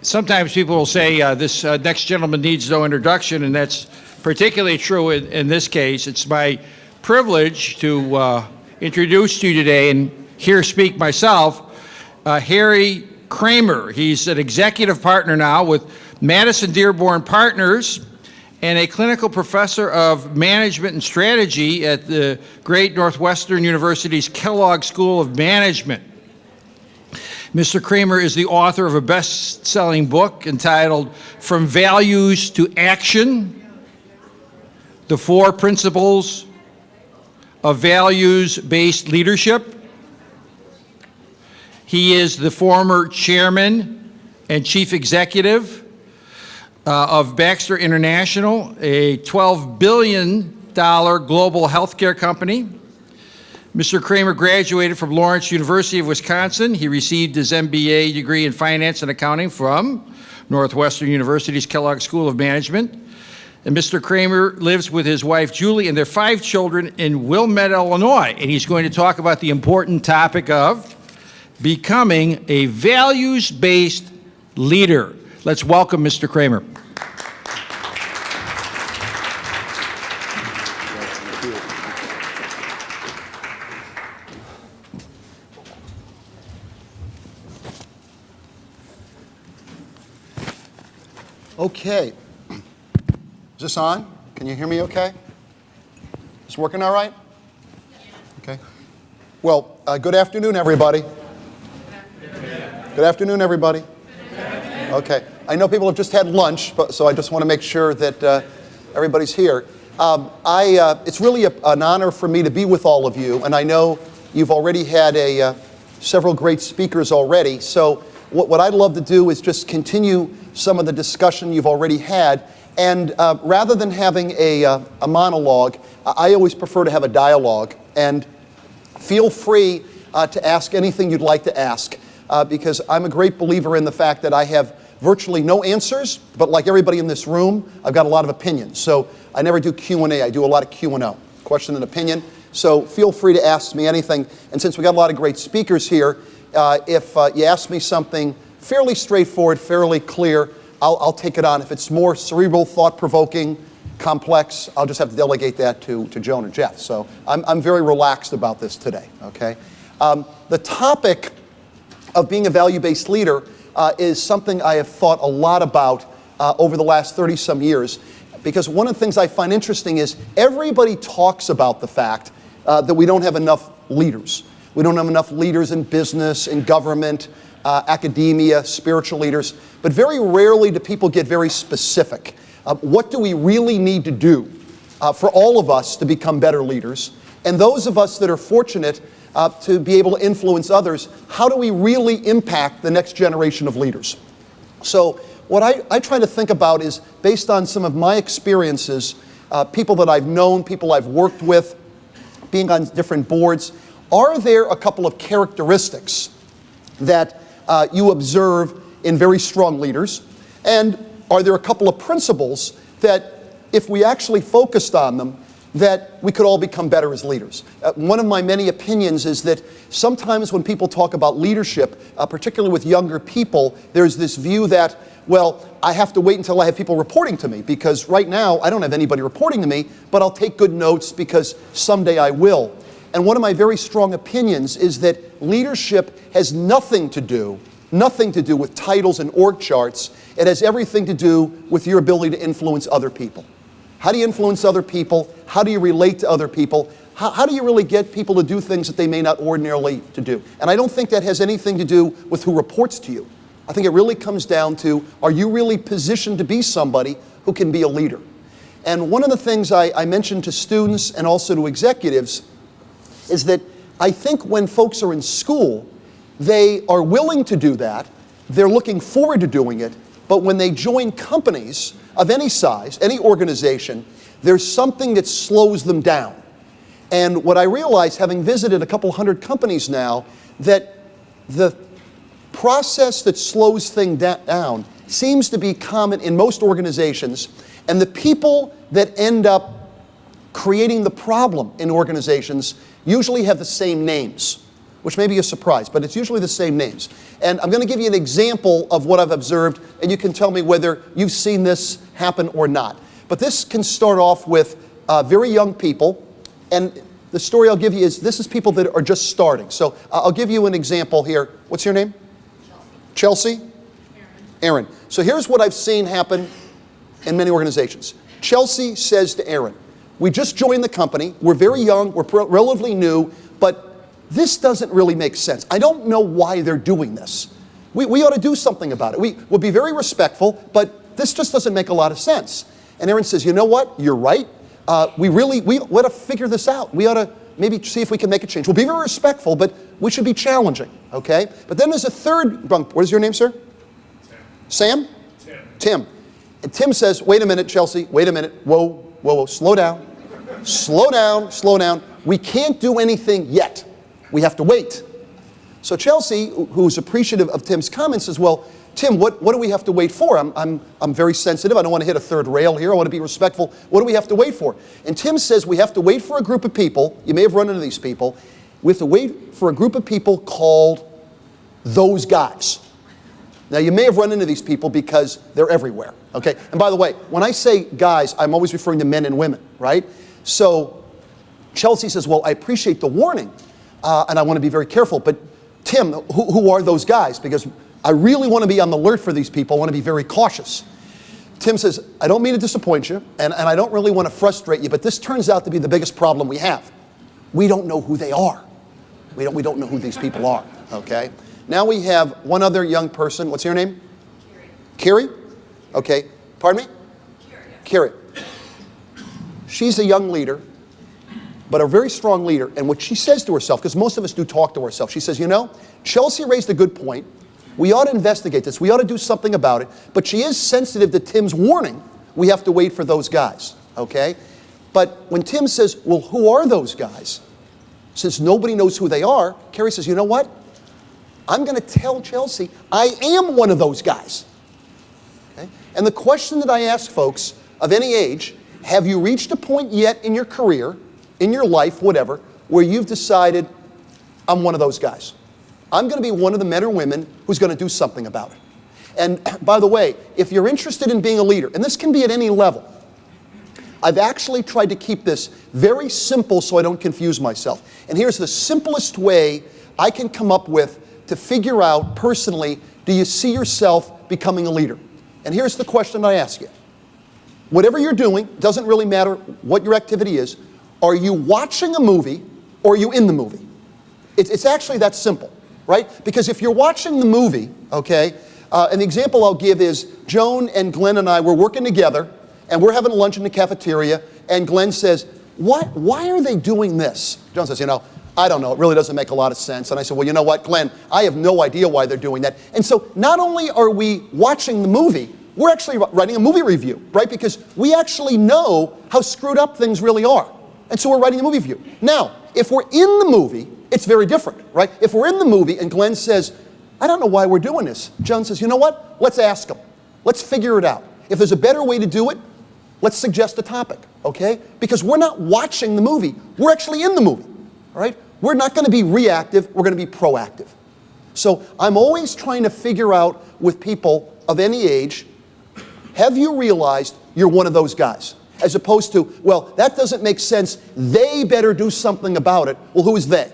Sometimes people will say this next gentleman needs no introduction, and that's particularly true in this case. It's my privilege to introduce to you today and here speak myself, Harry Kraemer. He's an executive partner now with Madison Dearborn Partners and a clinical professor of management and strategy at the great Northwestern University's Kellogg School of Management. Mr. Kraemer is the author of a best-selling book entitled From Values to Action: The Four Principles of Values-Based Leadership. He is the former chairman and chief executive of Baxter International, a $12 billion global healthcare company. Mr. Kraemer graduated from Lawrence University of Wisconsin. He received his MBA degree in finance and accounting from Northwestern University's Kellogg School of Management. And Mr. Kraemer lives with his wife, Julie, and their 5 children in Wilmette, Illinois. And he's going to talk about the important topic of becoming a values-based leader. Let's welcome Mr. Kraemer. Okay. Is this on? Can you hear me okay? Is it working all right? Okay. Well, good afternoon, everybody. Good afternoon, everybody. Okay. I know people have just had lunch, so I just want to make sure that everybody's here. It's really an honor for me to be with all of you, and I know you've already had several great speakers already. So what I'd love to do is just continue some of the discussion you've already had, and rather than having a monologue, I always prefer to have a dialogue. And feel free to ask anything you'd like to ask, because I'm a great believer in the fact that I have virtually no answers, but like everybody in this room, I've got a lot of opinions. So I never do Q&A, I do a lot of Q&O, question and opinion. So feel free to ask me anything. And since we got a lot of great speakers here, if you ask me something fairly straightforward, fairly clear, I'll take it on. If it's more cerebral, thought-provoking, complex, I'll just have to delegate that to Joan or Jeff. So I'm very relaxed about this today, okay? The topic of being a value-based leader is something I have thought a lot about over the last 30-some years, because one of the things I find interesting is everybody talks about the fact that we don't have enough leaders. We don't have enough leaders in business, in government, academia, spiritual leaders, but very rarely do people get very specific. What do we really need to do for all of us to become better leaders? And those of us that are fortunate to be able to influence others, how do we really impact the next generation of leaders? So what I try to think about is, based on some of my experiences, people that I've known, people I've worked with, being on different boards, are there a couple of characteristics that you observe in very strong leaders? And are there a couple of principles that, if we actually focused on them, that we could all become better as leaders? One of my many opinions is that sometimes when people talk about leadership, particularly with younger people, there's this view that, well, I have to wait until I have people reporting to me, because right now I don't have anybody reporting to me, but I'll take good notes because someday I will. And one of my very strong opinions is that leadership has nothing to do with titles and org charts. It has everything to do with your ability to influence other people. How do you influence other people? How do you relate to other people? How do you really get people to do things that they may not ordinarily to do? And I don't think that has anything to do with who reports to you. I think it really comes down to, are you really positioned to be somebody who can be a leader? And one of the things I mentioned to students and also to executives is that I think when folks are in school, they are willing to do that, they're looking forward to doing it, but when they join companies of any size, any organization, there's something that slows them down. And what I realize, having visited a couple hundred companies now, that the process that slows things down seems to be common in most organizations, and the people that end up creating the problem in organizations usually have the same names. which may be a surprise, but it's usually the same names. And I'm going to give you an example of what I've observed, and you can tell me whether you've seen this happen or not. But this can start off with very young people, and the story I'll give you is this is people that are just starting. So I'll give you an example here. What's your name? Chelsea? Aaron. So here's what I've seen happen in many organizations. Chelsea says to Aaron, we just joined the company, we're very young, we're relatively new, but this doesn't really make sense. I don't know why they're doing this. We ought to do something about it. We'll be very respectful, but this just doesn't make a lot of sense. And Aaron says, you know what, you're right. We ought to figure this out. We ought to maybe see if we can make a change. We'll be very respectful, but we should be challenging, okay? But then there's a third, what is your name, sir? Tim. Sam? Tim. Tim. And Tim says, wait a minute, Chelsea, wait a minute. Whoa, slow down. Slow down. We can't do anything yet. We have to wait. So Chelsea, who's appreciative of Tim's comments, says, well, Tim, what do we have to wait for? I'm very sensitive. I don't want to hit a third rail here. I want to be respectful. What do we have to wait for? And Tim says we have to wait for a group of people. You may have run into these people. We have to wait for a group of people called those guys. Now, you may have run into these people because they're everywhere, okay? And by the way, when I say guys, I'm always referring to men and women, right? So Chelsea says, well, I appreciate the warning, and I want to be very careful, but Tim, who are those guys? Because I really want to be on the alert for these people. I want to be very cautious. Tim says, I don't mean to disappoint you, and I don't really want to frustrate you, but this turns out to be the biggest problem we have. We don't know who they are. We don't know who these people are, okay? Now we have one other young person. What's your name? Carrie. Carrie? Okay. Pardon me? Carrie. She's a young leader, but a very strong leader. And what she says to herself, because most of us do talk to ourselves, she says, you know, Chelsea raised a good point. We ought to investigate this. We ought to do something about it. But she is sensitive to Tim's warning. We have to wait for those guys, okay? But when Tim says, well, who are those guys? Since nobody knows who they are, Carrie says, you know what? I'm going to tell Chelsea I am one of those guys. Okay? And the question that I ask folks of any age, have you reached a point yet in your career, in your life, whatever, where you've decided I'm one of those guys? I'm going to be one of the men or women who's going to do something about it. And by the way, if you're interested in being a leader, and this can be at any level, I've actually tried to keep this very simple so I don't confuse myself. And here's the simplest way I can come up with to figure out personally, do you see yourself becoming a leader? And here's the question I ask you. Whatever you're doing, doesn't really matter what your activity is, are you watching a movie or are you in the movie? It's actually that simple, right? Because if you're watching the movie, okay, an example I'll give is Joan and Glenn and I were working together and we're having lunch in the cafeteria and Glenn says, why are they doing this? Joan says, you know, I don't know, it really doesn't make a lot of sense. And I said, well, you know what, Glenn, I have no idea why they're doing that. And so not only are we watching the movie, we're actually writing a movie review, right? Because we actually know how screwed up things really are. And so we're writing a movie review. Now, if we're in the movie, it's very different, right? If we're in the movie and Glenn says, I don't know why we're doing this. Joan says, you know what? Let's ask him. Let's figure it out. If there's a better way to do it, let's suggest a topic, okay? Because we're not watching the movie. We're actually in the movie, all right? We're not going to be reactive. We're going to be proactive. So I'm always trying to figure out with people of any age, have you realized you're one of those guys? As opposed to, well, that doesn't make sense. They better do something about it. Well, who is they?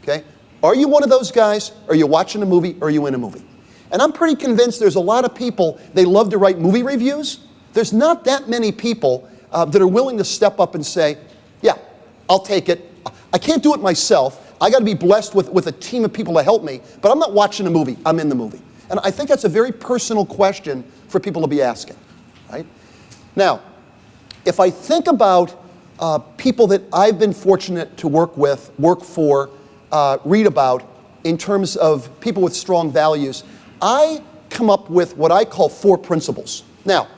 Okay? Are you one of those guys? Are you watching a movie? Or are you in a movie? And I'm pretty convinced there's a lot of people, they love to write movie reviews. There's not that many people that are willing to step up and say, yeah, I'll take it. I can't do it myself. I got to be blessed with a team of people to help me, but I'm not watching a movie. I'm in the movie. And I think that's a very personal question for people to be asking, right? Now, if I think about people that I've been fortunate to work with, work for, read about in terms of people with strong values, I come up with what I call 4 principles. Now,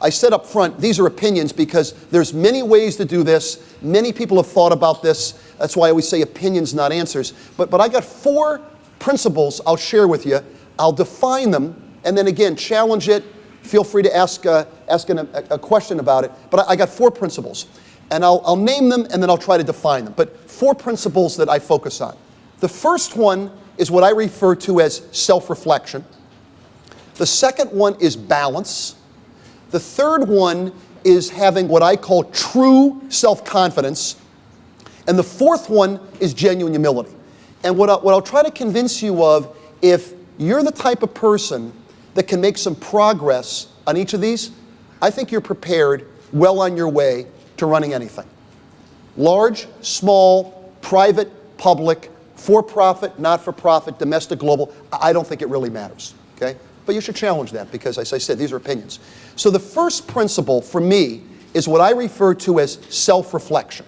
I said up front, these are opinions because there's many ways to do this. Many people have thought about this. That's why I always say opinions, not answers. But I got 4 principles I'll share with you. I'll define them, and then again, challenge it. Feel free to ask a question about it. But I got 4 principles. And I'll name them, and then I'll try to define them. But 4 principles that I focus on. The first one is what I refer to as self-reflection. The second one is balance. The third one is having what I call true self-confidence. And the fourth one is genuine humility. And what I'll try to convince you of, if you're the type of person that can make some progress on each of these, I think you're prepared, well on your way to running anything. Large, small, private, public, for-profit, not-for-profit, domestic, global, I don't think it really matters, okay? But you should challenge that because, as I said, these are opinions. So the first principle for me is what I refer to as self-reflection.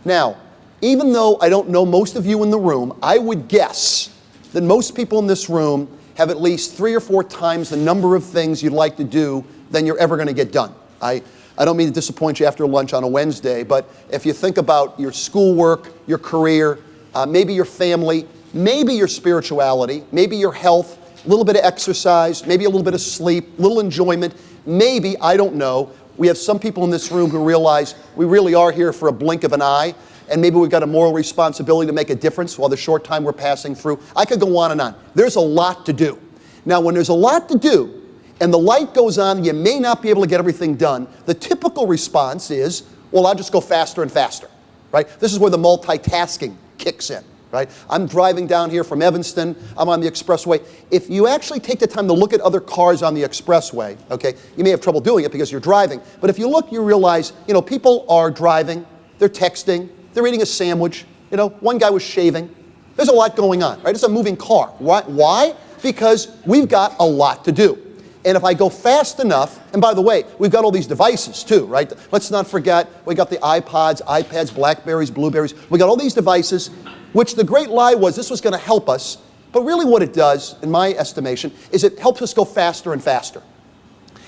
Now, even though I don't know most of you in the room, I would guess that most people in this room have at least 3 or 4 times the number of things you'd like to do than you're ever going to get done. I don't mean to disappoint you after lunch on a Wednesday, but if you think about your schoolwork, your career, maybe your family, maybe your spirituality, maybe your health, a little bit of exercise, maybe a little bit of sleep, a little enjoyment, maybe, I don't know, we have some people in this room who realize we really are here for a blink of an eye, and maybe we've got a moral responsibility to make a difference while the short time we're passing through. I could go on and on. There's a lot to do. Now, when there's a lot to do, and the light goes on, you may not be able to get everything done, the typical response is, well, I'll just go faster and faster, right? This is where the multitasking kicks in, right? I'm driving down here from Evanston, I'm on the expressway. If you actually take the time to look at other cars on the expressway, okay, you may have trouble doing it because you're driving, but if you look, you realize, you know, people are driving, they're texting, they're eating a sandwich, you know, one guy was shaving. There's a lot going on, right? It's a moving car. Why? Because we've got a lot to do. And if I go fast enough, and by the way, we've got all these devices too, right? Let's not forget, we got the iPods, iPads, Blackberries, Blueberries. We got all these devices, which the great lie was this was going to help us. But really what it does, in my estimation, is it helps us go faster and faster.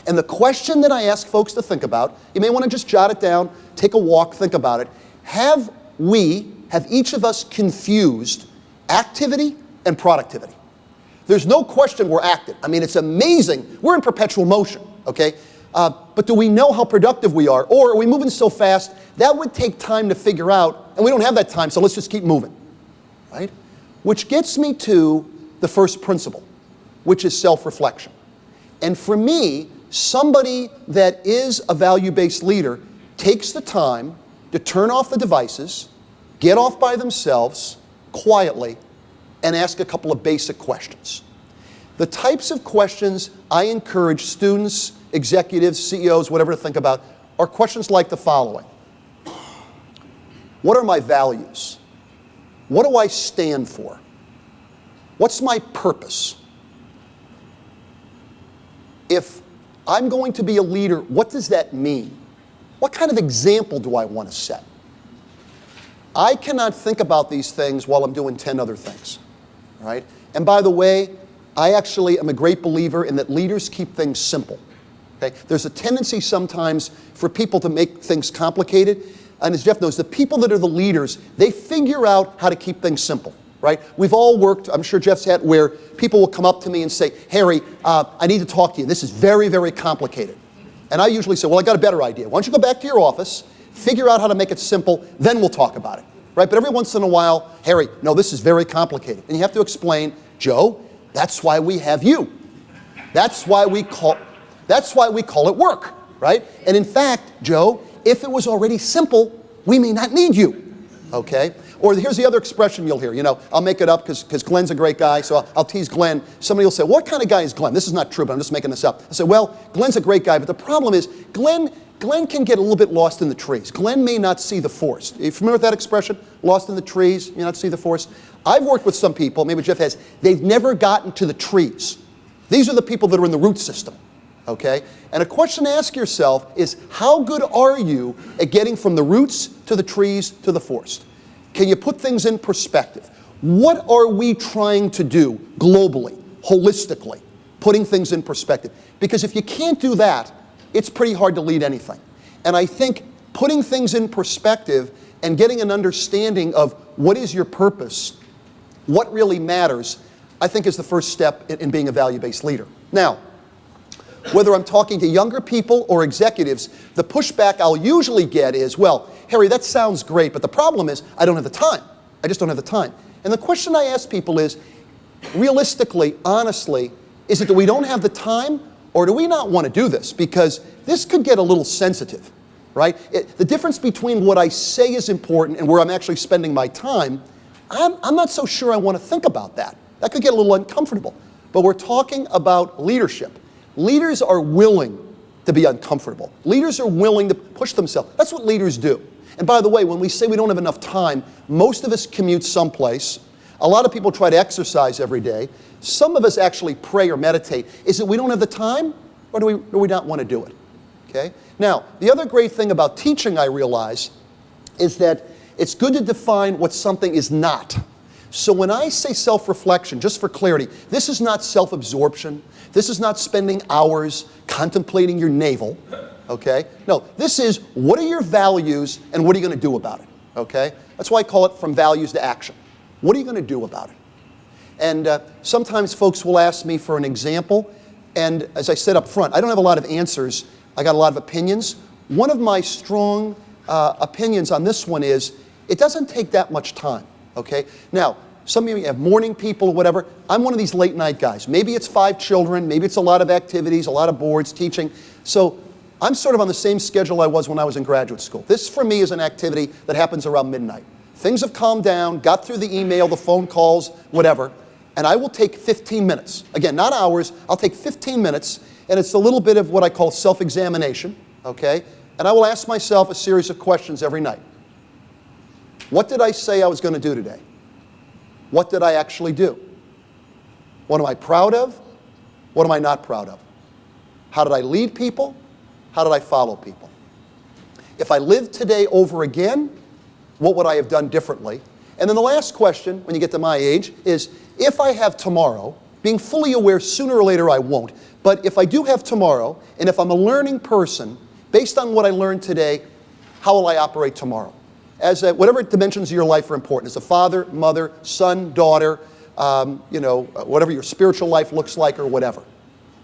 And the question that I ask folks to think about, you may want to just jot it down, take a walk, think about it. Have each of us confused activity and productivity? There's no question we're active. I mean, it's amazing. We're in perpetual motion, okay? But do we know how productive we are? Or are we moving so fast, that would take time to figure out, and we don't have that time, so let's just keep moving, right? Which gets me to the first principle, which is self-reflection. And for me, somebody that is a value-based leader takes the time to turn off the devices, get off by themselves, quietly, and ask a couple of basic questions. The types of questions I encourage students, executives, CEOs, whatever to think about, are questions like the following. What are my values? What do I stand for? What's my purpose? If I'm going to be a leader, what does that mean? What kind of example do I want to set? I cannot think about these things while I'm doing 10 other things, right? And by the way, I actually am a great believer in that leaders keep things simple, okay? There's a tendency sometimes for people to make things complicated, and as Jeff knows, the people that are the leaders, they figure out how to keep things simple, right? We've all worked, I'm sure Jeff's had, where people will come up to me and say, Harry, I need to talk to you. This is very, very complicated. And I usually say, well, I got a better idea. Why don't you go back to your office, figure out how to make it simple, then we'll talk about it, right? But every once in a while, Harry, no, this is very complicated. And you have to explain, Joe, that's why we have you. That's why we call it work, right? And in fact, Joe, if it was already simple, we may not need you, okay? Or here's the other expression you'll hear. You know, I'll make it up because Glenn's a great guy, so I'll tease Glenn. Somebody will say, what kind of guy is Glenn? This is not true, but I'm just making this up. I say, well, Glenn's a great guy, but the problem is Glenn can get a little bit lost in the trees. Glenn may not see the forest. Are you familiar with that expression? Lost in the trees, may not see the forest? I've worked with some people, maybe Jeff has, they've never gotten to the trees. These are the people that are in the root system, okay? And a question to ask yourself is, how good are you at getting from the roots to the trees to the forest? Can you put things in perspective? What are we trying to do globally, holistically, putting things in perspective? Because if you can't do that, it's pretty hard to lead anything. And I think putting things in perspective and getting an understanding of what is your purpose, what really matters, I think is the first step in being a value-based leader. Now, whether I'm talking to younger people or executives, the pushback I'll usually get is, well, Harry, that sounds great, but the problem is I don't have the time. I just don't have the time. And the question I ask people is, realistically, honestly, is it that we don't have the time, or do we not want to do this? Because this could get a little sensitive, right? The difference between what I say is important and where I'm actually spending my time, I'm not so sure I want to think about that. That could get a little uncomfortable. But we're talking about leadership. Leaders are willing to be uncomfortable. Leaders are willing to push themselves. That's what leaders do. And by the way, when we say we don't have enough time, most of us commute someplace. A lot of people try to exercise every day. Some of us actually pray or meditate. Is it we don't have the time, or do we not want to do it? Okay? Now, the other great thing about teaching, I realize, is that it's good to define what something is not. So when I say self-reflection, just for clarity, this is not self-absorption. This is not spending hours contemplating your navel. Okay? No, this is what are your values and what are you going to do about it? Okay? That's why I call it from values to action. What are you going to do about it? And sometimes folks will ask me for an example, and as I said up front, I don't have a lot of answers. I got a lot of opinions. One of my strong opinions on this one is it doesn't take that much time. Okay? Now, some of you have morning people or whatever. I'm one of these late night guys. Maybe it's 5 children, maybe it's a lot of activities, a lot of boards, teaching. So I'm sort of on the same schedule I was when I was in graduate school. This for me is an activity that happens around midnight. Things have calmed down, got through the email, the phone calls, whatever, and I will take 15 minutes. Again, not hours, I'll take 15 minutes, and it's a little bit of what I call self-examination, okay? And I will ask myself a series of questions every night. What did I say I was going to do today? What did I actually do? What am I proud of? What am I not proud of? How did I lead people? How did I follow people? If I lived today over again, what would I have done differently? And then the last question, when you get to my age, is if I have tomorrow, being fully aware sooner or later I won't, but if I do have tomorrow, and if I'm a learning person, based on what I learned today, how will I operate tomorrow? As whatever dimensions of your life are important, as a father, mother, son, daughter, whatever your spiritual life looks like or whatever.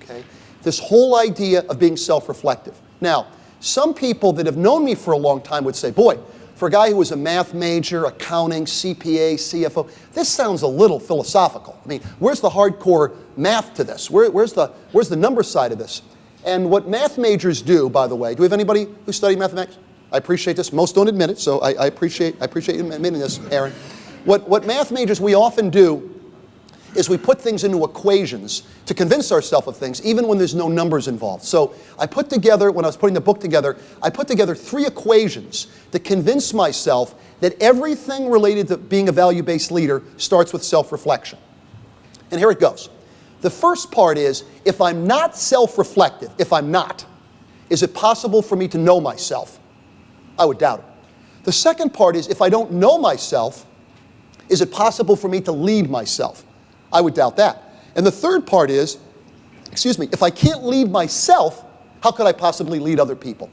Okay? This whole idea of being self-reflective. Now, some people that have known me for a long time would say, boy, for a guy who was a math major, accounting, CPA, CFO, this sounds a little philosophical. I mean, where's the hardcore math to this? Where's the number side of this? And what math majors do, by the way, do we have anybody who studied mathematics? I appreciate this. Most don't admit it, so I appreciate you admitting this, Aaron. What math majors we often do is we put things into equations to convince ourselves of things, even when there's no numbers involved. So I put together, when I was putting the book together, I put together 3 equations to convince myself that everything related to being a value-based leader starts with self-reflection. And here it goes. The first part is, if I'm not self-reflective, is it possible for me to know myself? I would doubt it. The second part is, if I don't know myself, is it possible for me to lead myself? I would doubt that. And the third part is, if I can't lead myself, how could I possibly lead other people?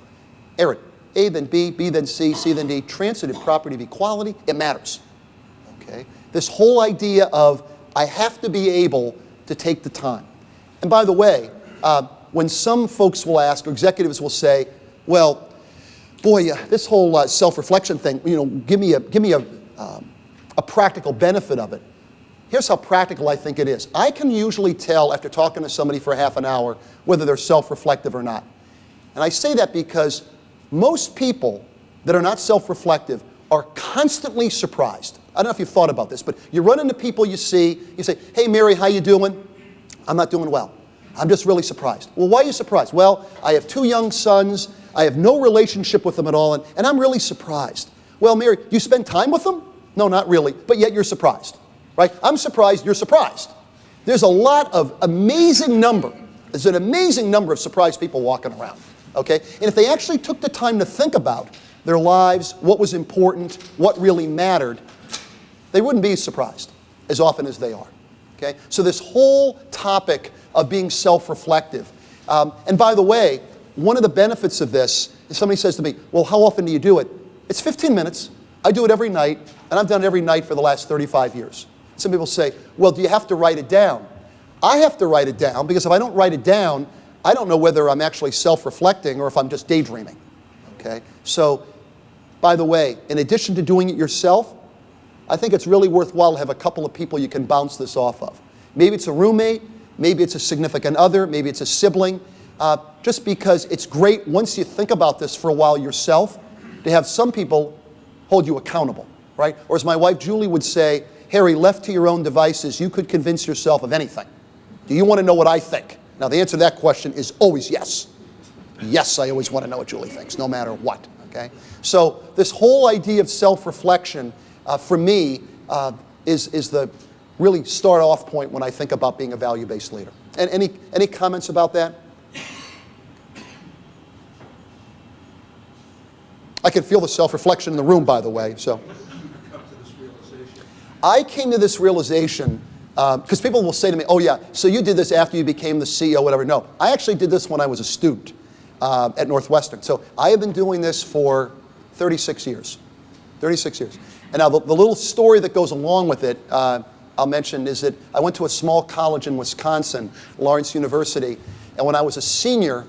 Aaron, A then B, B then C, C then D, transitive property of equality, it matters. Okay? This whole idea of I have to be able to take the time. And by the way, when some folks will ask, or executives will say, well, boy, this whole self-reflection thing, give me a practical benefit of it. Here's how practical I think it is. I can usually tell after talking to somebody for half an hour whether they're self-reflective or not. And I say that because most people that are not self-reflective are constantly surprised. I don't know if you've thought about this, but you run into people you see, you say, hey Mary, how you doing? I'm not doing well. I'm just really surprised. Well, why are you surprised? Well, I have 2 young sons, I have no relationship with them at all, and I'm really surprised. Well, Mary, do you spend time with them? No, not really, but yet you're surprised. Right? I'm surprised, you're surprised. There's an amazing number of surprised people walking around. Okay? And if they actually took the time to think about their lives, what was important, what really mattered, they wouldn't be surprised as often as they are. Okay? So this whole topic of being self-reflective. And by the way, one of the benefits of this, if somebody says to me, well, how often do you do it? It's 15 minutes. I do it every night, and I've done it every night for the last 35 years. Some people say, well, do you have to write it down? I have to write it down because if I don't write it down, I don't know whether I'm actually self-reflecting or if I'm just daydreaming. Okay? So, by the way, in addition to doing it yourself, I think it's really worthwhile to have a couple of people you can bounce this off of. Maybe it's a roommate, maybe it's a significant other, maybe it's a sibling, just because it's great once you think about this for a while yourself to have some people hold you accountable, right? Or as my wife Julie would say, Harry, left to your own devices, you could convince yourself of anything. Do you want to know what I think? Now the answer to that question is always yes. Yes, I always want to know what Julie thinks, no matter what, okay? So this whole idea of self-reflection, for me, is the really start-off point when I think about being a value-based leader. And any comments about that? I can feel the self-reflection in the room, by the way. So, I came to this realization because people will say to me, "Oh yeah, so you did this after you became the CEO, whatever." No, I actually did this when I was a student at Northwestern. So I have been doing this for 36 years. 36 years. And now the little story that goes along with it, I'll mention, is that I went to a small college in Wisconsin, Lawrence University, and when I was a senior,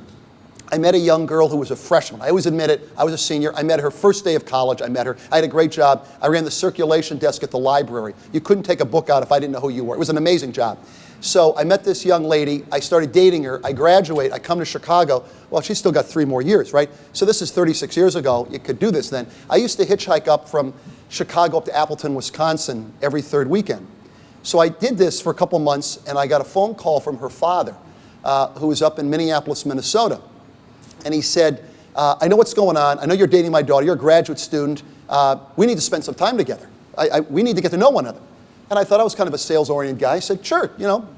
I met a young girl who was a freshman. I always admit it, I was a senior. I met her first day of college. I met her. I had a great job. I ran the circulation desk at the library. You couldn't take a book out if I didn't know who you were. It was an amazing job. So I met this young lady. I started dating her. I graduate. I come to Chicago. Well, she's still got 3 more years, right? So this is 36 years ago. You could do this then. I used to hitchhike up from Chicago up to Appleton, Wisconsin every 3rd weekend. So I did this for a couple months, and I got a phone call from her father, who was up in Minneapolis, Minnesota. And he said, I know what's going on. I know you're dating my daughter. You're a graduate student. We need to spend some time together. We need to get to know one another. And I thought I was kind of a sales-oriented guy. I said, sure,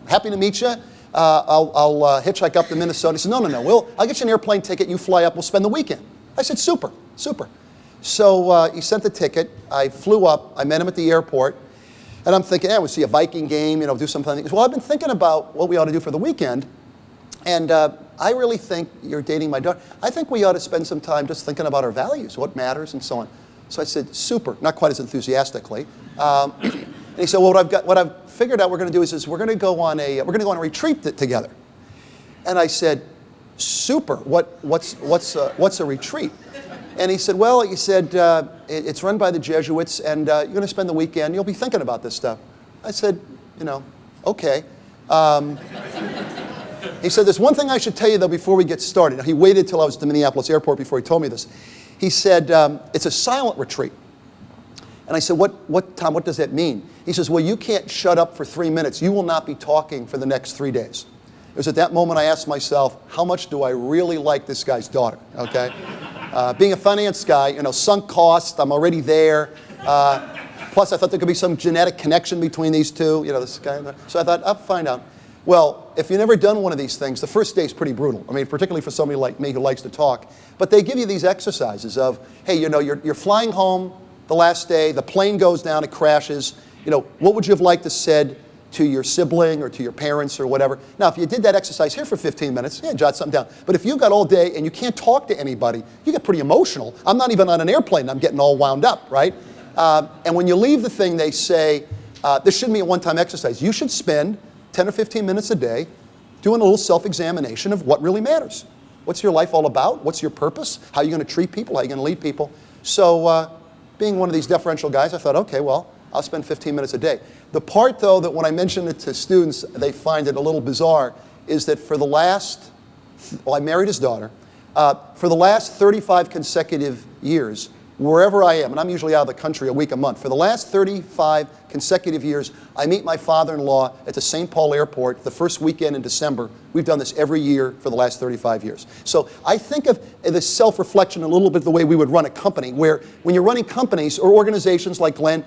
happy to meet you. I'll hitchhike up to Minnesota. He said, no. I'll get you an airplane ticket. You fly up. We'll spend the weekend. I said, super. So he sent the ticket. I flew up. I met him at the airport. And I'm thinking, we'll see a Viking game, do some fun things. Well, I've been thinking about what we ought to do for the weekend. And I really think you're dating my daughter. I think we ought to spend some time just thinking about our values, what matters, and so on. So I said, super, not quite as enthusiastically. And he said, well, what I've figured out we're going to do is we're going to go on a retreat together. And I said, super. What's a retreat? And he said, well, it's run by the Jesuits, and you're going to spend the weekend. You'll be thinking about this stuff. I said, okay. He said, there's one thing I should tell you, though, before we get started. Now, he waited till I was at the Minneapolis airport before he told me this. He said, it's a silent retreat. And I said, Tom, what does that mean? He says, well, you can't shut up for 3 minutes. You will not be talking for the next 3 days. It was at that moment I asked myself, how much do I really like this guy's daughter, okay? Being a finance guy, sunk cost, I'm already there. Plus, I thought there could be some genetic connection between these two, this guy. So I thought, I'll find out. Well, if you've never done one of these things, the first day is pretty brutal. I mean, particularly for somebody like me who likes to talk. But they give you these exercises of, hey, you're flying home the last day, the plane goes down, it crashes. What would you have liked to said to your sibling or to your parents or whatever? Now, if you did that exercise here for 15 minutes, jot something down. But if you've got all day and you can't talk to anybody, you get pretty emotional. I'm not even on an airplane. I'm getting all wound up, right? And when you leave the thing, they say, this shouldn't be a one-time exercise. You should spend 10 or 15 minutes a day doing a little self-examination of what really matters. What's your life all about? What's your purpose? How are you going to treat people? How are you going to lead people? So being one of these deferential guys, I thought, okay, well, I'll spend 15 minutes a day. The part, though, that when I mention it to students, they find it a little bizarre, is that for the last, I married his daughter, for the last 35 consecutive years, wherever I am, and I'm usually out of the country a week, a month, for the last 35 consecutive years, I meet my father-in-law at the St. Paul airport the first weekend in December. We've done this every year for the last 35 years. So I think of this self-reflection a little bit the way we would run a company, where when you're running companies or organizations like Glenn,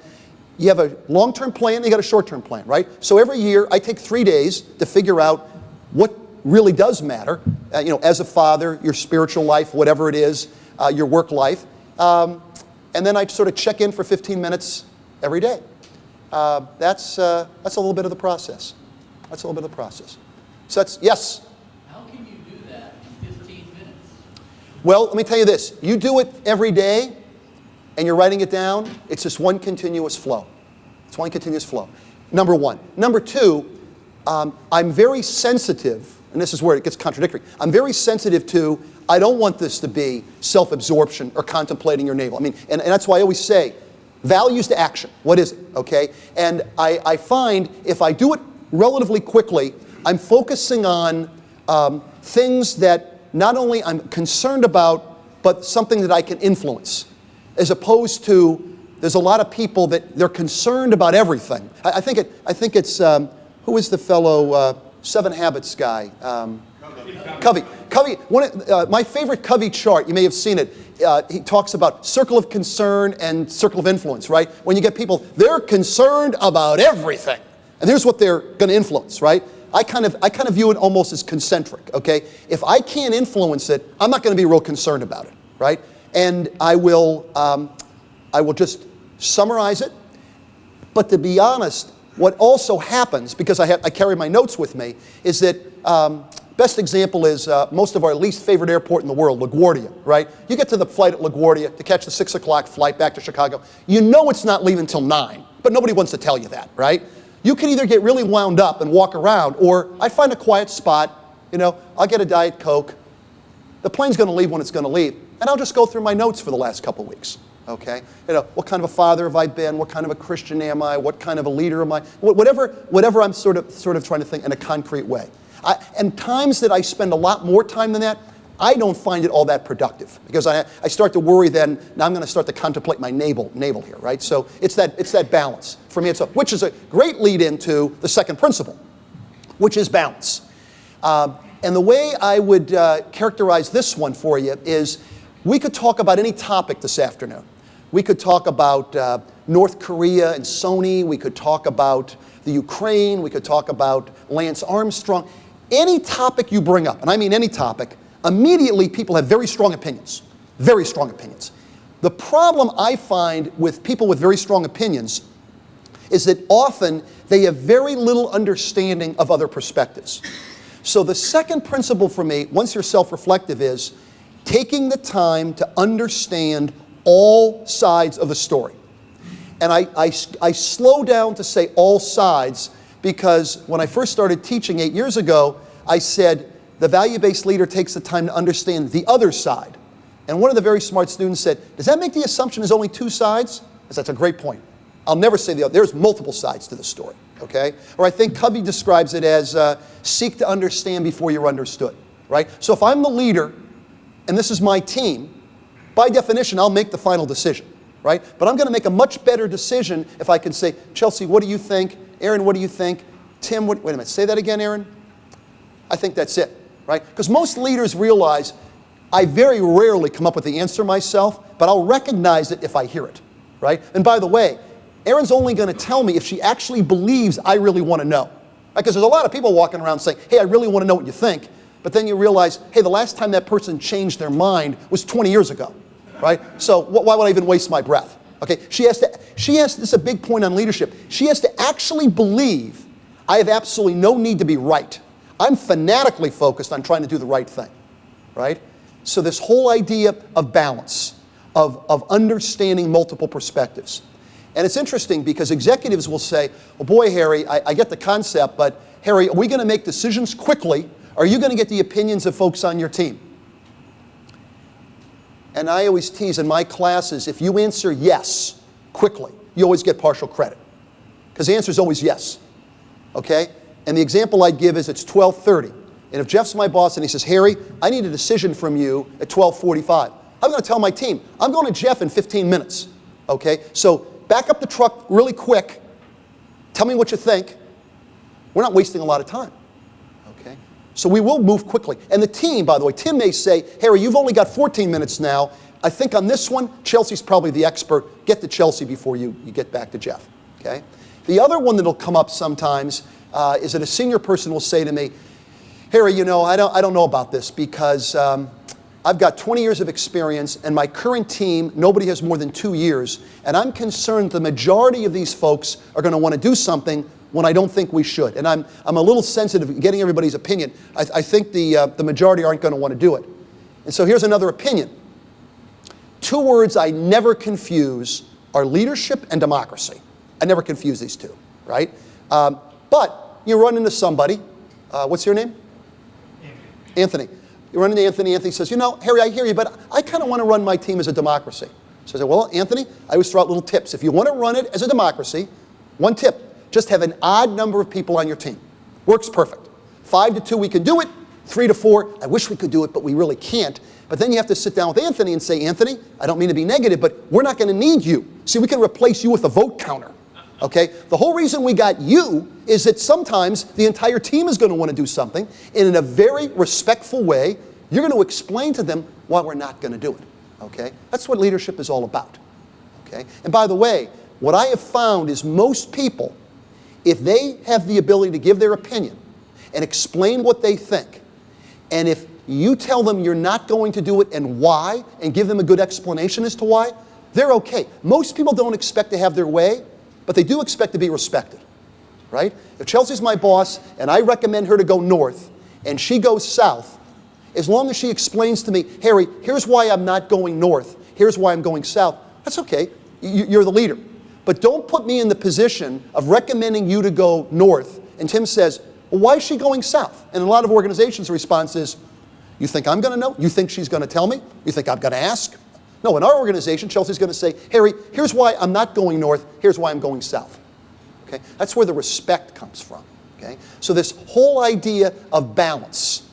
you have a long-term plan and you got a short-term plan, right? So every year I take 3 days to figure out what really does matter, as a father, your spiritual life, whatever it is, your work life. And then I sort of check in for 15 minutes every day. That's a little bit of the process. So that's, yes? How can you do that in 15 minutes? Well, let me tell you this. You do it every day, and you're writing it down, it's just one continuous flow. It's one continuous flow. Number one. Number two, I'm very sensitive, and this is where it gets contradictory. I'm very sensitive to, I don't want this to be self-absorption or contemplating your navel. I mean, and that's why I always say, Values to action. What is it? Okay? And I find if I do it relatively quickly, I'm focusing on things that not only I'm concerned about, but something that I can influence. As opposed to, there's a lot of people that they're concerned about everything. I think it's who is the fellow 7 Habits guy? Covey. My favorite Covey chart, you may have seen it. He talks about circle of concern and circle of influence, right? When you get people, they're concerned about everything. And here's what they're going to influence, right? I kind of view it almost as concentric, okay? If I can't influence it, I'm not going to be real concerned about it, right? And I will just summarize it. But to be honest, what also happens, because I carry my notes with me, is that best example is most of our least favorite airport in the world, LaGuardia, right? You get to the flight at LaGuardia to catch the 6 o'clock flight back to Chicago. You know it's not leaving until 9, but nobody wants to tell you that, right? You can either get really wound up and walk around, or I find a quiet spot, I'll get a Diet Coke. The plane's going to leave when it's going to leave, and I'll just go through my notes for the last couple weeks. Okay, what kind of a father have I been? What kind of a Christian am I? What kind of a leader am I? Whatever I'm sort of trying to think in a concrete way. And times that I spend a lot more time than that, I don't find it all that productive, because I start to worry. Then now I'm going to start to contemplate my navel here, right? So it's that balance for me. Which is a great lead into the second principle, which is balance. And the way I would characterize this one for you is, we could talk about any topic this afternoon. We could talk about North Korea and Sony. We could talk about the Ukraine. We could talk about Lance Armstrong. Any topic you bring up, and I mean any topic, immediately people have very strong opinions. Very strong opinions. The problem I find with people with very strong opinions is that often they have very little understanding of other perspectives. So the second principle for me, once you're self-reflective, is taking the time to understand all sides of the story. And I slow down to say all sides, because when I first started teaching 8 years ago, I said the value-based leader takes the time to understand the other side. And one of the very smart students said, does that make the assumption there's only 2 sides? I said, that's a great point. I'll never say the other. There's multiple sides to the story, okay? Or I think Covey describes it as seek to understand before you're understood, right? So if I'm the leader, and this is my team, by definition, I'll make the final decision, right? But I'm going to make a much better decision if I can say, Chelsea, what do you think? Aaron, what do you think? Tim, wait a minute, say that again, Aaron? I think that's it, right? Because most leaders realize I very rarely come up with the answer myself, but I'll recognize it if I hear it, right? And by the way, Erin's only going to tell me if she actually believes I really want to know. Because there's a lot of people walking around saying, hey, I really want to know what you think. But then you realize, hey, the last time that person changed their mind was 20 years ago, right? So why would I even waste my breath? Okay, she has to, this is a big point on leadership. She has to actually believe I have absolutely no need to be right. I'm fanatically focused on trying to do the right thing, right? So this whole idea of balance, of understanding multiple perspectives. And it's interesting because executives will say, well, boy, Harry, I get the concept, but Harry, are we going to make decisions quickly? Or are you going to get the opinions of folks on your team? And I always tease in my classes, if you answer yes quickly, you always get partial credit. Because the answer is always yes. Okay? And the example I'd give is it's 12:30. And if Jeff's my boss and he says, Harry, I need a decision from you at 12:45. I'm going to tell my team, I'm going to Jeff in 15 minutes. Okay? So back up the truck really quick. Tell me what you think. We're not wasting a lot of time. Okay? So we will move quickly. And the team, by the way, Tim may say, Harry, you've only got 14 minutes now. I think on this one, Chelsea's probably the expert. Get to Chelsea before you get back to Jeff. Okay? The other one that'll come up sometimes is that a senior person will say to me, Harry, you know, I don't know about this because I've got 20 years of experience and my current team, nobody has more than 2 years. And I'm concerned the majority of these folks are going to want to do something when I don't think we should. And I'm a little sensitive to getting everybody's opinion. I think the majority aren't going to want to do it. And so here's another opinion. 2 words I never confuse are leadership and democracy. I never confuse these two, right? But you run into somebody. What's your name? Anthony. You run into Anthony. Anthony says, you know, Harry, I hear you, but I kind of want to run my team as a democracy. So I said, well, Anthony, I always throw out little tips. If you want to run it as a democracy, one tip, just have an odd number of people on your team. Works perfect. 5 to 2, we can do it. 3 to 4, I wish we could do it, but we really can't. But then you have to sit down with Anthony and say, Anthony, I don't mean to be negative, but we're not going to need you. See, we can replace you with a vote counter. Okay? The whole reason we got you is that sometimes the entire team is going to want to do something, and in a very respectful way, you're going to explain to them why we're not going to do it. Okay? That's what leadership is all about. Okay? And by the way, what I have found is most people, if they have the ability to give their opinion and explain what they think, and if you tell them you're not going to do it and why, and give them a good explanation as to why, they're okay. Most people don't expect to have their way, but they do expect to be respected, right? If Chelsea's my boss and I recommend her to go north and she goes south, as long as she explains to me, Harry, here's why I'm not going north, here's why I'm going south, that's okay. You're the leader. But don't put me in the position of recommending you to go north, and Tim says, well, why is she going south? And in a lot of organizations, the response is, you think I'm going to know? You think she's going to tell me? You think I'm going to ask? No, in our organization, Chelsea's going to say, Harry, here's why I'm not going north, here's why I'm going south. Okay? That's where the respect comes from. Okay? So this whole idea of balance.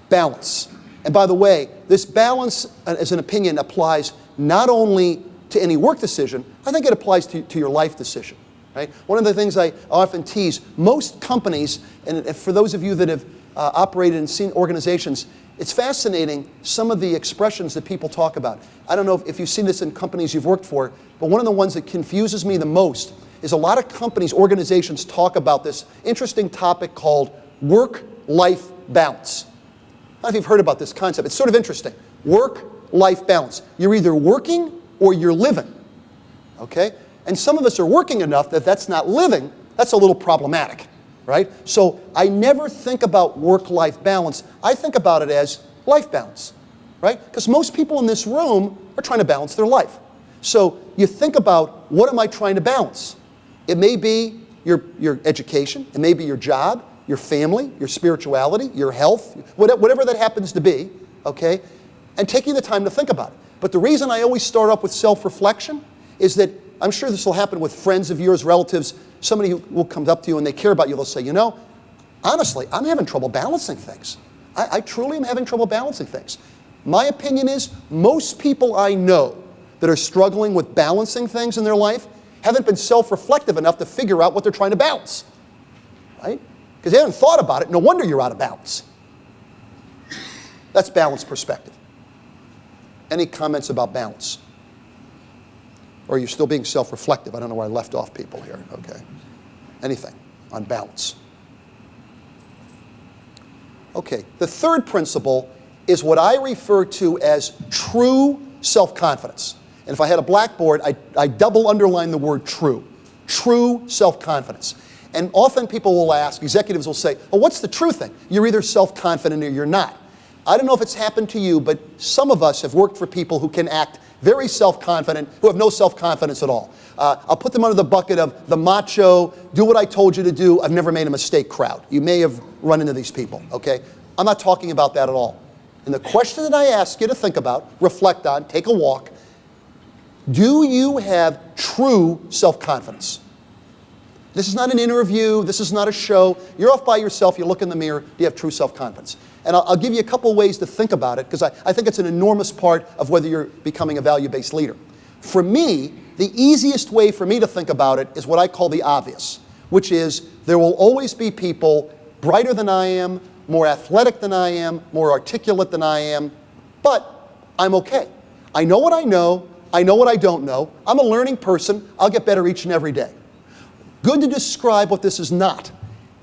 Balance. And by the way, this balance, as an opinion, applies not only to any work decision, I think it applies to your life decision. Right? One of the things I often tease, most companies, and for those of you that have operated and seen organizations, it's fascinating some of the expressions that people talk about. I don't know if you've seen this in companies you've worked for, but one of the ones that confuses me the most is a lot of companies, organizations talk about this interesting topic called work-life balance. I don't know if you've heard about this concept. It's sort of interesting. Work-life balance. You're either working or you're living. Okay? And some of us are working enough that that's not living, that's a little problematic. Right? So I never think about work-life balance. I think about it as life balance, right? Because most people in this room are trying to balance their life. So you think about, what am I trying to balance? It may be your education, it may be your job, your family, your spirituality, your health, whatever that happens to be, okay? And taking the time to think about it. But the reason I always start up with self-reflection is that I'm sure this will happen with friends of yours, relatives, somebody who will come up to you and they care about you, they'll say, you know, honestly, I'm having trouble balancing things. I truly am having trouble balancing things. My opinion is most people I know that are struggling with balancing things in their life haven't been self-reflective enough to figure out what they're trying to balance, right? Because they haven't thought about it. No wonder you're out of balance. That's balanced perspective. Any comments about balance? Or are you still being self-reflective? I don't know where I left off people here. Okay. Anything on balance? Okay. The third principle is what I refer to as true self-confidence. And if I had a blackboard, I double underline the word true. True self-confidence. And often people will ask, executives will say, oh, what's the true thing? You're either self-confident or you're not. I don't know if it's happened to you, but some of us have worked for people who can act very self-confident, who have no self-confidence at all. I'll put them under the bucket of the macho, do what I told you to do, I've never made a mistake crowd. You may have run into these people, okay? I'm not talking about that at all. And the question that I ask you to think about, reflect on, take a walk, do you have true self-confidence? This is not an interview, this is not a show. You're off by yourself, you look in the mirror, do you have true self-confidence? And I'll give you a couple ways to think about it, because I think it's an enormous part of whether you're becoming a value-based leader. For me, the easiest way for me to think about it is what I call the obvious, which is there will always be people brighter than I am, more athletic than I am, more articulate than I am, but I'm okay. I know what I know what I don't know, I'm a learning person, I'll get better each and every day. Good to describe what this is not.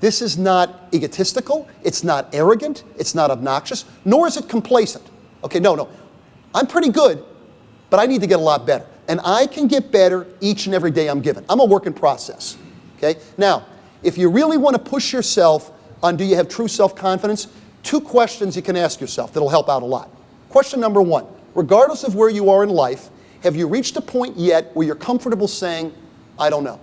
This is not egotistical, it's not arrogant, it's not obnoxious, nor is it complacent. Okay, no. I'm pretty good, but I need to get a lot better. And I can get better each and every day I'm given. I'm a work in process. Okay? Now, if you really want to push yourself on do you have true self-confidence, 2 questions you can ask yourself that'll help out a lot. Question number 1, regardless of where you are in life, have you reached a point yet where you're comfortable saying, I don't know?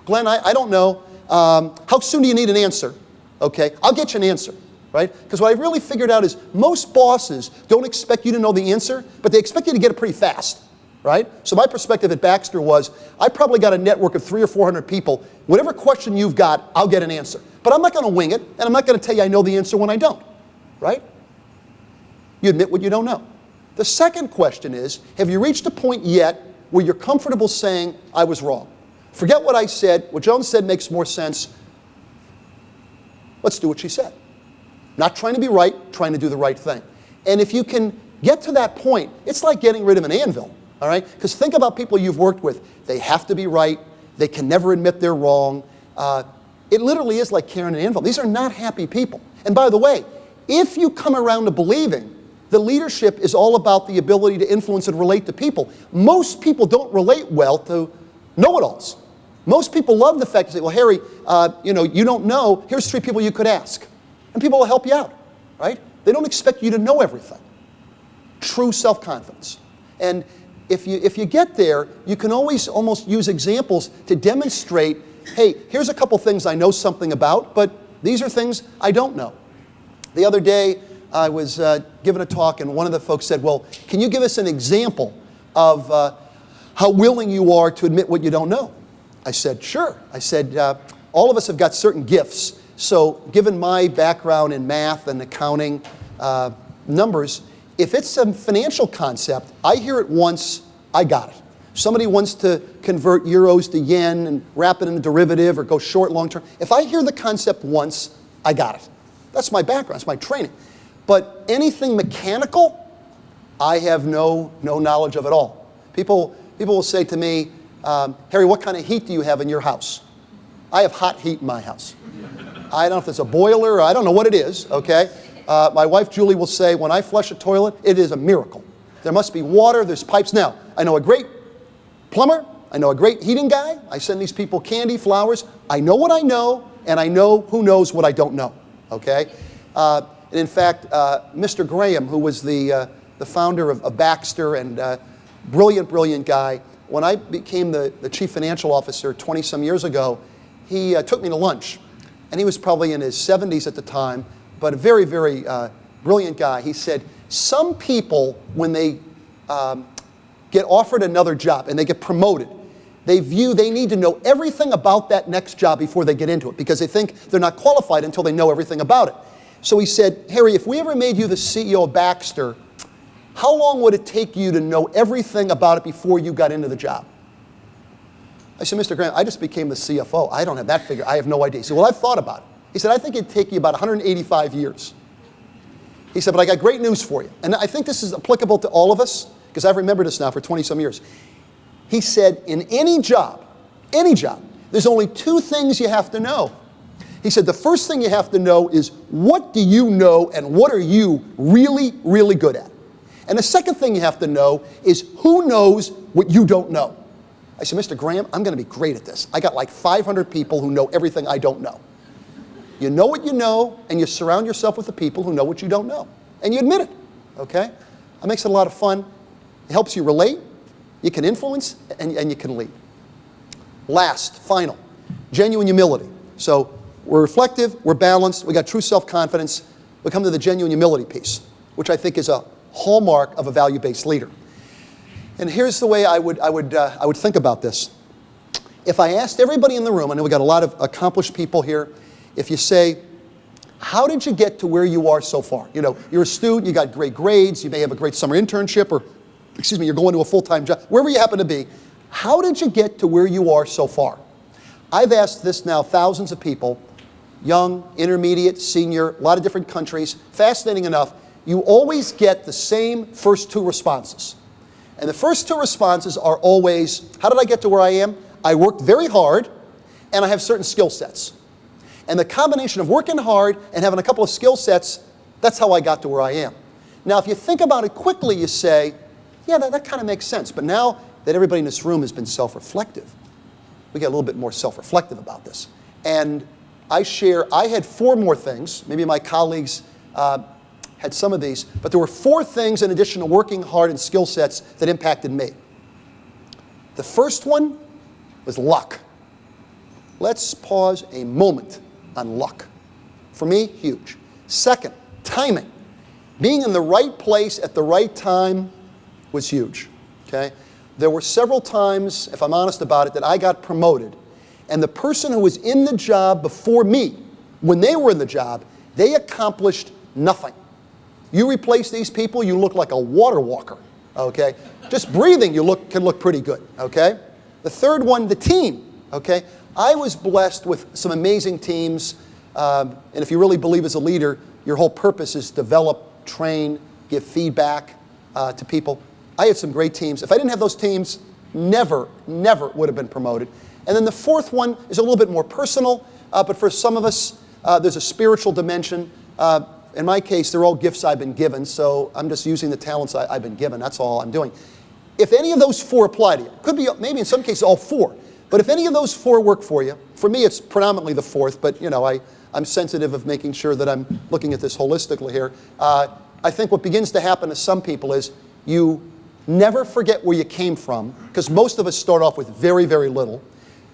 Glenn, I don't know. How soon do you need an answer? Okay, I'll get you an answer, right? Because what I've really figured out is most bosses don't expect you to know the answer, but they expect you to get it pretty fast. right? So my perspective at Baxter was, I probably got a network of 300 or 400 people. Whatever question you've got, I'll get an answer. But I'm not going to wing it, and I'm not going to tell you I know the answer when I don't, right? You admit what you don't know. The second question is, have you reached a point yet where you're comfortable saying, I was wrong? Forget what I said. What Joan said makes more sense. Let's do what she said. Not trying to be right, trying to do the right thing. And if you can get to that point, it's like getting rid of an anvil, all right? Because think about people you've worked with. They have to be right. They can never admit they're wrong. It literally is like carrying an anvil. These are not happy people. And by the way, if you come around to believing the leadership is all about the ability to influence and relate to people, most people don't relate well to know-it-alls. Most people love the fact to say, well, Harry, you don't know. Here's 3 people you could ask. And people will help you out, right? They don't expect you to know everything. True self-confidence. And if you get there, you can always almost use examples to demonstrate, hey, here's a couple things I know something about, but these are things I don't know. The other day, I was giving a talk, and one of the folks said, well, can you give us an example of how willing you are to admit what you don't know? I said, sure. I said, all of us have got certain gifts. So given my background in math and accounting, numbers, if it's a financial concept, I hear it once, I got it. Somebody wants to convert euros to yen and wrap it in a derivative or go short, long term. If I hear the concept once, I got it. That's my background, it's my training. But anything mechanical, I have no knowledge of at all. People will say to me, Harry, what kind of heat do you have in your house? I have hot heat in my house. I don't know if it's a boiler, or I don't know what it is, okay? My wife, Julie, will say, when I flush a toilet, it is a miracle. There must be water, there's pipes. Now, I know a great plumber, I know a great heating guy, I send these people candy, flowers. I know what I know, and I know who knows what I don't know, okay? And in fact, Mr. Graham, who was the founder of Baxter and brilliant guy, when I became the chief financial officer 20-some years ago, he took me to lunch. And he was probably in his 70s at the time, but a very, very brilliant guy. He said, some people, when they get offered another job and they get promoted, they need to know everything about that next job before they get into it, because they think they're not qualified until they know everything about it. So he said, Harry, if we ever made you the CEO of Baxter, how long would it take you to know everything about it before you got into the job? I said, Mr. Graham, I just became the CFO. I don't have that figure. I have no idea. He said, well, I've thought about it. He said, I think it'd take you about 185 years. He said, but I got great news for you. And I think this is applicable to all of us, because I've remembered this now for 20-some years. He said, in any job, there's only 2 things you have to know. He said, the first thing you have to know is, what do you know and what are you really, really good at? And the second thing you have to know is, who knows what you don't know? I said, Mr. Graham, I'm going to be great at this. I got like 500 people who know everything I don't know. You know what you know, and you surround yourself with the people who know what you don't know. And you admit it, okay? It makes it a lot of fun. It helps you relate, you can influence, and you can lead. Last, final, genuine humility. So we're reflective, we're balanced, we got true self-confidence. We come to the genuine humility piece, which I think is a hallmark of a value-based leader. And here's the way I would think about this. If I asked everybody in the room, I know we got a lot of accomplished people here, if you say, how did you get to where you are so far? You know, you're a student, you got great grades, you may have a great summer internship, or, you're going to a full-time job, wherever you happen to be. How did you get to where you are so far? I've asked this now thousands of people, young, intermediate, senior, a lot of different countries. Fascinating enough, you always get the same first 2 responses. And the first 2 responses are always, how did I get to where I am? I worked very hard, and I have certain skill sets. And the combination of working hard and having a couple of skill sets, that's how I got to where I am. Now, if you think about it quickly, you say, yeah, that kind of makes sense. But now that everybody in this room has been self-reflective, we get a little bit more self-reflective about this. And I had 4 more things. Maybe my colleagues had some of these. But there were 4 things in addition to working hard and skill sets that impacted me. The first one was luck. Let's pause a moment on luck. For me, huge. Second, timing. Being in the right place at the right time was huge. Okay? there were several times, if I'm honest about it, that I got promoted, and the person who was in the job before me, when they were in the job, they accomplished nothing. You replace these people, you look like a water walker, okay? Just breathing, can look pretty good, okay? The third one, the team, okay? I was blessed with some amazing teams, and if you really believe as a leader, your whole purpose is develop, train, give feedback to people. I had some great teams. If I didn't have those teams, never would have been promoted. And then the fourth one is a little bit more personal, but for some of us, there's a spiritual dimension. In my case, they're all gifts I've been given, so I'm just using the talents I've been given. That's all I'm doing. If any of those four apply to you, could be maybe in some cases all four, but if any of those four work for you, for me it's predominantly the fourth, but you know, I'm sensitive of making sure that I'm looking at this holistically here. I think what begins to happen to some people is you never forget where you came from, because most of us start off with very, very little.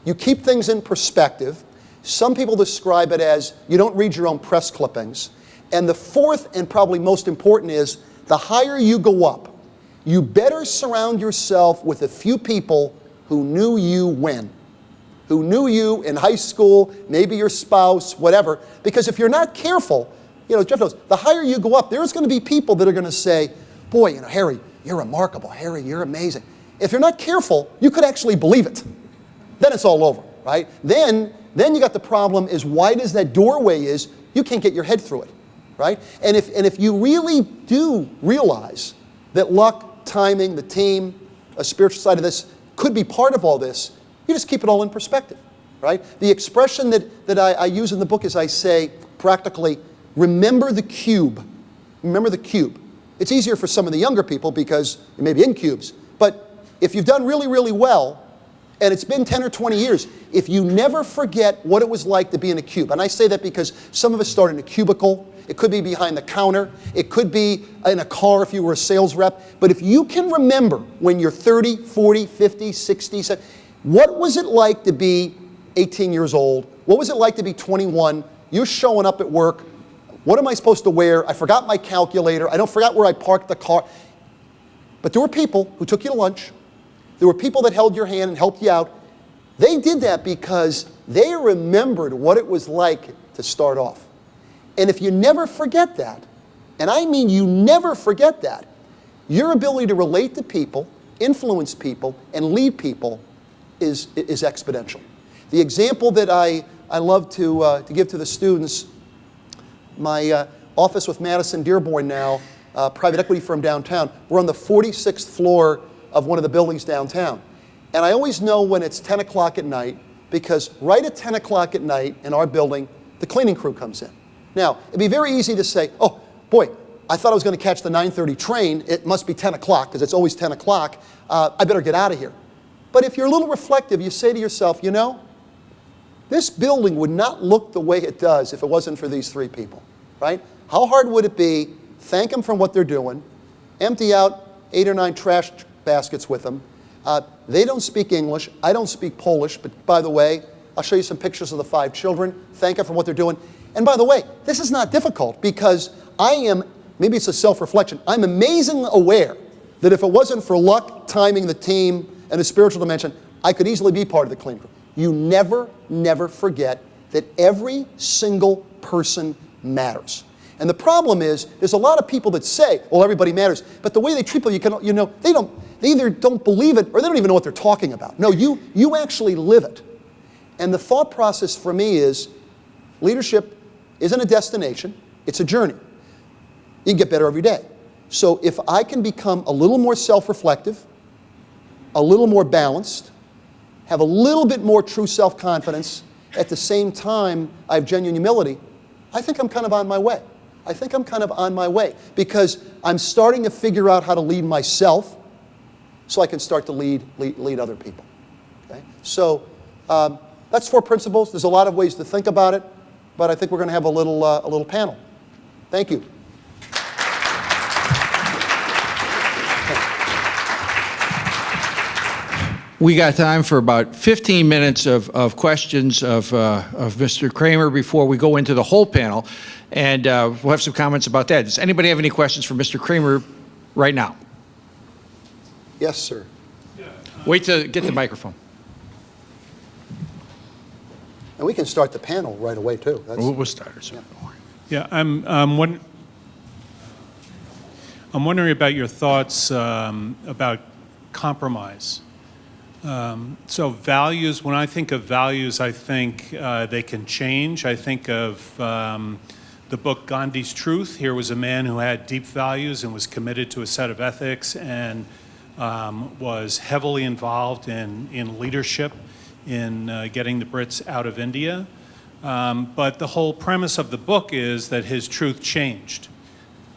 You keep things in perspective. Some people describe it as you don't read your own press clippings. And the fourth and probably most important is the higher you go up, you better surround yourself with a few people who knew you when, who knew you in high school, maybe your spouse, whatever. Because if you're not careful, you know, Jeff knows, the higher you go up, there's going to be people that are going to say, boy, you know, Harry, you're remarkable. Harry, you're amazing. If you're not careful, you could actually believe it. Then it's all over, right? Then you got the problem as wide as that doorway is, you can't get your head through it. Right? And if you really do realize that luck, timing, the team, a spiritual side of this could be part of all this, you just keep it all in perspective, right? The expression that I use in the book is I say practically, remember the cube. Remember the cube. It's easier for some of the younger people because you may be in cubes. But if you've done really, really well, and it's been 10 or 20 years, if you never forget what it was like to be in a cube, and I say that because some of us start in a cubicle, it could be behind the counter, it could be in a car if you were a sales rep, but if you can remember when you're 30, 40, 50, 60, 70, what was it like to be 18 years old? What was it like to be 21? You're showing up at work, what am I supposed to wear? I forgot my calculator, I don't forgot where I parked the car. But there were people who took you to lunch, there were people that held your hand and helped you out. They did that because they remembered what it was like to start off. And if you never forget that, and I mean you never forget that, your ability to relate to people, influence people, and lead people is exponential. The example that I love to give to the students, my office with Madison Dearborn now, private equity firm downtown, we're on the 46th floor of one of the buildings downtown. And I always know when it's 10 o'clock at night, because right at 10 o'clock at night in our building, the cleaning crew comes in. Now, it'd be very easy to say, oh, boy, I thought I was going to catch the 9:30 train. It must be 10 o'clock, because it's always 10 o'clock. I better get out of here. But if you're a little reflective, you say to yourself, you know, this building would not look the way it does if it wasn't for these three people, right? How hard would it be? Thank them for what they're doing. Empty out 8 or 9 trash baskets with them. They don't speak English. I don't speak Polish. But by the way, I'll show you some pictures of the 5 children. Thank them for what they're doing. And by the way, this is not difficult because I am, maybe it's a self-reflection, I'm amazingly aware that if it wasn't for luck, timing, the team, and the spiritual dimension, I could easily be part of the clean crew. You never forget that every single person matters. And the problem is, there's a lot of people that say, well, everybody matters, but the way they treat people, they either don't believe it or they don't even know what they're talking about. No, you actually live it. And the thought process for me is, leadership isn't a destination, it's a journey. You can get better every day. So if I can become a little more self-reflective, a little more balanced, have a little bit more true self-confidence, at the same time I have genuine humility, I think I'm kind of on my way. I think I'm kind of on my way because I'm starting to figure out how to lead myself so I can start to lead other people. Okay? So that's 4 principles. There's a lot of ways to think about it, but I think we're going to have a little panel. Thank you. We got time for about 15 minutes of questions of Mr. Kraemer before we go into the whole panel, and we'll have some comments about that. Does anybody have any questions for Mr. Kraemer right now? Yes, sir. Yeah, Wait to get the microphone. And we can start the panel right away, too. We'll start it. Yeah, I'm wondering about your thoughts about compromise. So values, when I think of values, I think they can change. I think of the book Gandhi's Truth. Here was a man who had deep values and was committed to a set of ethics and was heavily involved in leadership in getting the Brits out of India. But the whole premise of the book is that his truth changed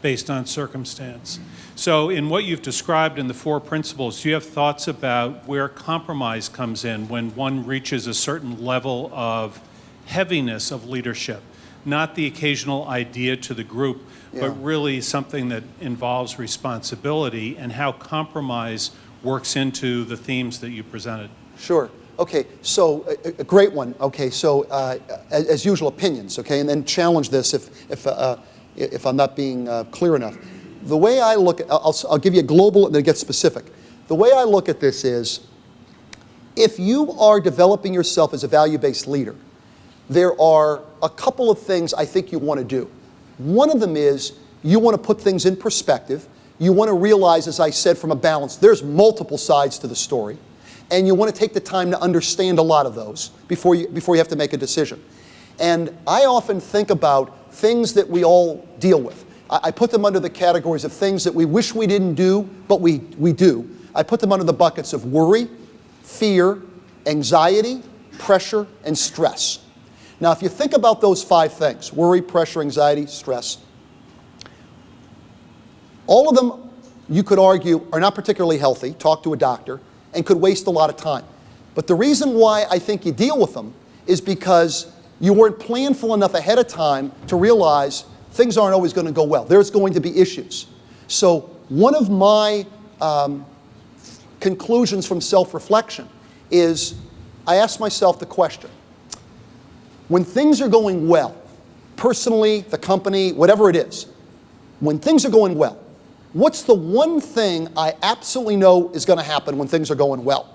based on circumstance. So in what you've described in the 4 principles, do you have thoughts about where compromise comes in when one reaches a certain level of heaviness of leadership? Not the occasional idea to the group, but really something that involves responsibility, and how compromise works into the themes that you presented. Sure. Okay, so a great one. Okay, so as usual, opinions. Okay, and then challenge this if I'm not being clear enough. The way I look at, I'll give you a global and then get specific. The way I look at this is, if you are developing yourself as a value-based leader, there are a couple of things I think you want to do. One of them is you want to put things in perspective. You want to realize, as I said, from a balance, there's multiple sides to the story. And you want to take the time to understand a lot of those before you have to make a decision. And I often think about things that we all deal with. I put them under the categories of things that we wish we didn't do, but we do. I put them under the buckets of worry, fear, anxiety, pressure, and stress. Now, if you think about those 5 things, worry, pressure, anxiety, stress, all of them, you could argue, are not particularly healthy. Talk to a doctor, and could waste a lot of time. But the reason why I think you deal with them is because you weren't planful enough ahead of time to realize things aren't always going to go well. There's going to be issues. So one of my conclusions from self-reflection is I ask myself the question, when things are going well, personally, the company, whatever it is, when things are going well, what's the one thing I absolutely know is going to happen when things are going well?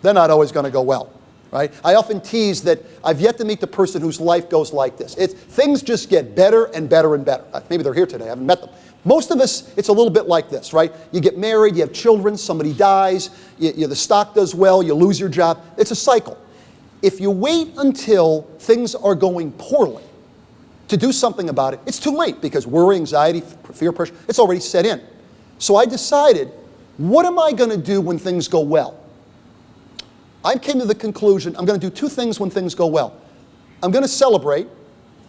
They're not always going to go well, right? I often tease that I've yet to meet the person whose life goes like this. Things just get better and better and better. Maybe they're here today. I haven't met them. Most of us, it's a little bit like this, right? You get married, you have children, somebody dies, the stock does well, you lose your job. It's a cycle. If you wait until things are going poorly to do something about it, it's too late, because worry, anxiety, fear, pressure, it's already set in. So I decided, what am I going to do when things go well? I came to the conclusion, I'm going to do 2 things when things go well. I'm going to celebrate,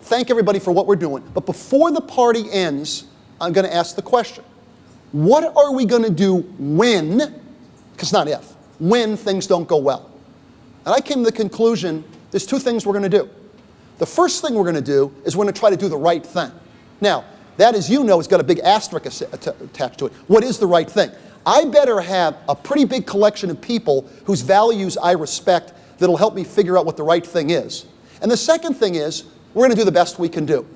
thank everybody for what we're doing, but before the party ends, I'm going to ask the question, what are we going to do when, because not if, when things don't go well? And I came to the conclusion, there's 2 things we're going to do. The first thing we're going to do is we're going to try to do the right thing. Now, that, as you know, has got a big asterisk attached to it. What is the right thing? I better have a pretty big collection of people whose values I respect that'll help me figure out what the right thing is. And the second thing is, we're going to do the best we can do.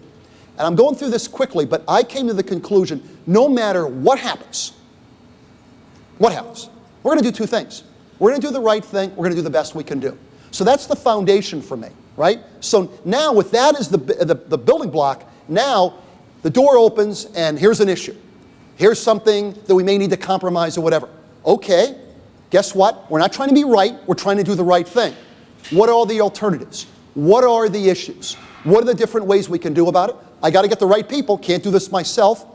And I'm going through this quickly, but I came to the conclusion, no matter what happens, we're going to do 2 things. We're going to do the right thing, we're going to do the best we can do. So that's the foundation for me, right? So now with that as the building block, now the door opens and here's an issue. Here's something that we may need to compromise or whatever. Okay, guess what? We're not trying to be right, we're trying to do the right thing. What are all the alternatives? What are the issues? What are the different ways we can do about it? I got to get the right people, can't do this myself.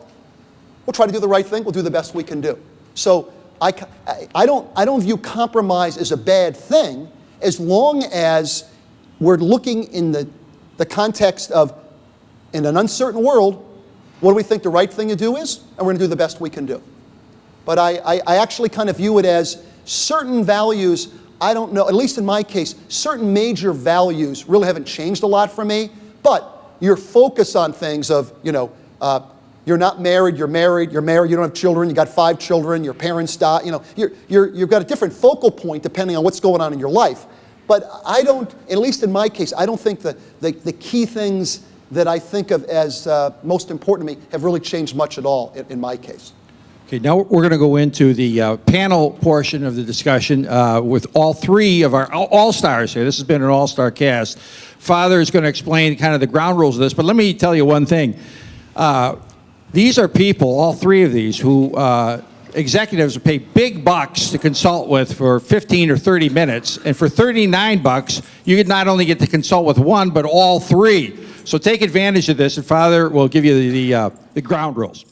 We'll try to do the right thing, we'll do the best we can do. So I don't view compromise as a bad thing as long as we're looking in the context of, in an uncertain world, what do we think the right thing to do is? And we're going to do the best we can do. But I actually kind of view it as certain values, I don't know, at least in my case, certain major values really haven't changed a lot for me, but your focus on things of, you're not married, you're married, you don't have children, you got 5 children, your parents die, you've got a different focal point depending on what's going on in your life. But I don't, at least in my case, I don't think the key things that I think of as most important to me have really changed much at all in my case. Okay, now we're going to go into the panel portion of the discussion with all three of our all-stars here. This has been an all-star cast. Father is going to explain kind of the ground rules of this, but let me tell you one thing. These are people, all three of these, who executives pay big bucks to consult with for 15 or 30 minutes, and for 39 bucks, you could not only get to consult with one, but all three. So take advantage of this, and Father will give you the ground rules.